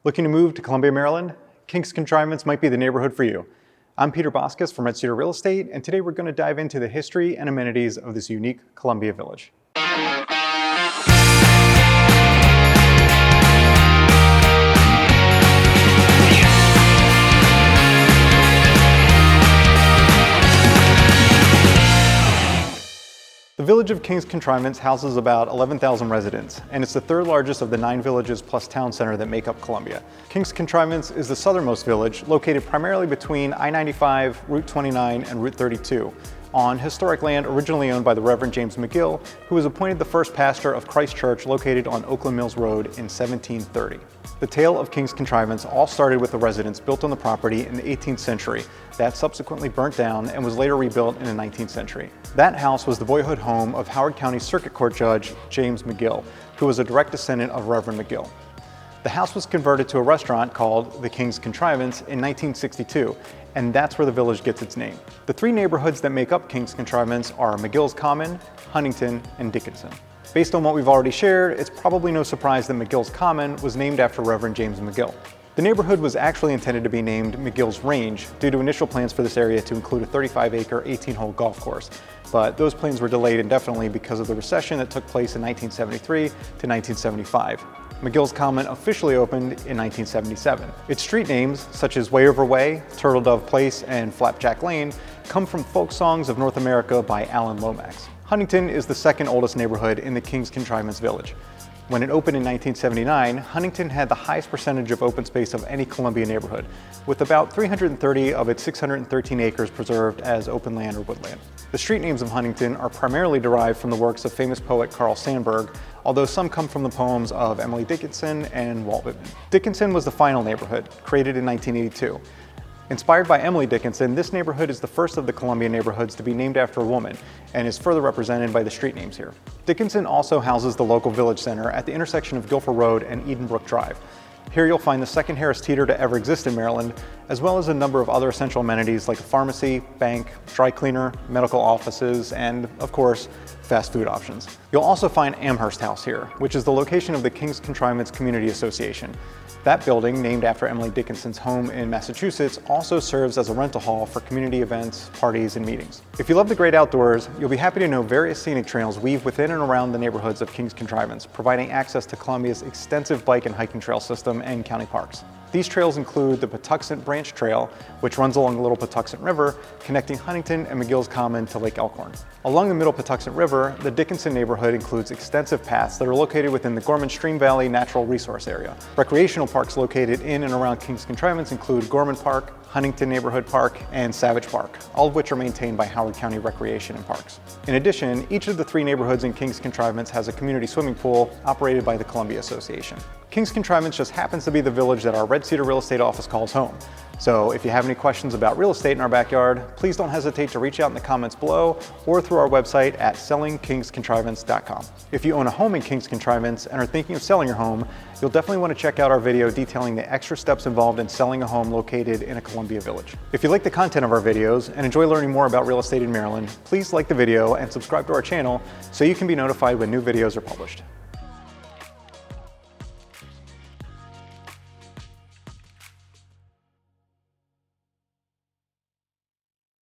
Looking to move to Columbia, Maryland? King's Contrivance might be the neighborhood for you. I'm Peter Boscas from Red Cedar Real Estate, and today we're going to dive into the history and amenities of this unique Columbia village. The village of King's Contrivance houses about 11,000 residents, and it's the third largest of the 9 villages plus town center that make up Columbia. King's Contrivance is the southernmost village, located primarily between I-95, Route 29, and Route 32, on historic land originally owned by the Reverend James Macgill, who was appointed the first pastor of Christ Church located on Oakland Mills Road in 1730. The tale of King's Contrivance all started with a residence built on the property in the 18th century that subsequently burnt down and was later rebuilt in the 19th century. That house was the boyhood home of Howard County Circuit Court Judge James Macgill, who was a direct descendant of Reverend Macgill. The house was converted to a restaurant called the King's Contrivance in 1962, and that's where the village gets its name. The 3 neighborhoods that make up King's Contrivance are Macgill's Common, Huntingdon, and Dickinson. Based on what we've already shared, it's probably no surprise that Macgill's Common was named after Reverend James Macgill. The neighborhood was actually intended to be named Macgill's Range due to initial plans for this area to include a 35-acre, 18-hole golf course, but those plans were delayed indefinitely because of the recession that took place in 1973 to 1975. Macgill's Common officially opened in 1977. Its street names, such as Way Over Way, Turtle Dove Place, and Flapjack Lane, come from folk songs of North America by Alan Lomax. Huntingdon is the second oldest neighborhood in the King's Contrivance village. When it opened in 1979, Huntingdon had the highest percentage of open space of any Columbia neighborhood, with about 330 of its 613 acres preserved as open land or woodland. The street names of Huntingdon are primarily derived from the works of famous poet Carl Sandburg, although some come from the poems of Emily Dickinson and Walt Whitman. Dickinson was the final neighborhood, created in 1982. Inspired by Emily Dickinson, this neighborhood is the first of the Columbia neighborhoods to be named after a woman and is further represented by the street names here. Dickinson also houses the local village center at the intersection of Guilford Road and Edenbrook Drive. Here you'll find the second Harris Teeter to ever exist in Maryland, as well as a number of other essential amenities like a pharmacy, bank, dry cleaner, medical offices, and, of course, fast food options. You'll also find Amherst House here, which is the location of the King's Contrivance Community Association. That building, named after Emily Dickinson's home in Massachusetts, also serves as a rental hall for community events, parties, and meetings. If you love the great outdoors, you'll be happy to know various scenic trails weave within and around the neighborhoods of King's Contrivance, providing access to Columbia's extensive bike and hiking trail system and county parks. These trails include the Patuxent Branch Trail, which runs along the Little Patuxent River, connecting Huntingdon and Macgill's Common to Lake Elkhorn. Along the Middle Patuxent River, the Dickinson neighborhood includes extensive paths that are located within the Gorman Stream Valley Natural Resource Area. Recreational parks located in and around King's Contrivance include Gorman Park, Huntingdon Neighborhood Park, and Savage Park, all of which are maintained by Howard County Recreation and Parks. In addition, each of the 3 neighborhoods in King's Contrivance has a community swimming pool operated by the Columbia Association. King's Contrivance just happens to be the village that our Red Cedar Real Estate office calls home. So if you have any questions about real estate in our backyard, please don't hesitate to reach out in the comments below or through our website at sellingkingscontrivance.com. If you own a home in King's Contrivance and are thinking of selling your home, you'll definitely want to check out our video detailing the extra steps involved in selling a home located in a Columbia village. If you like the content of our videos and enjoy learning more about real estate in Maryland, please like the video and subscribe to our channel so you can be notified when new videos are published.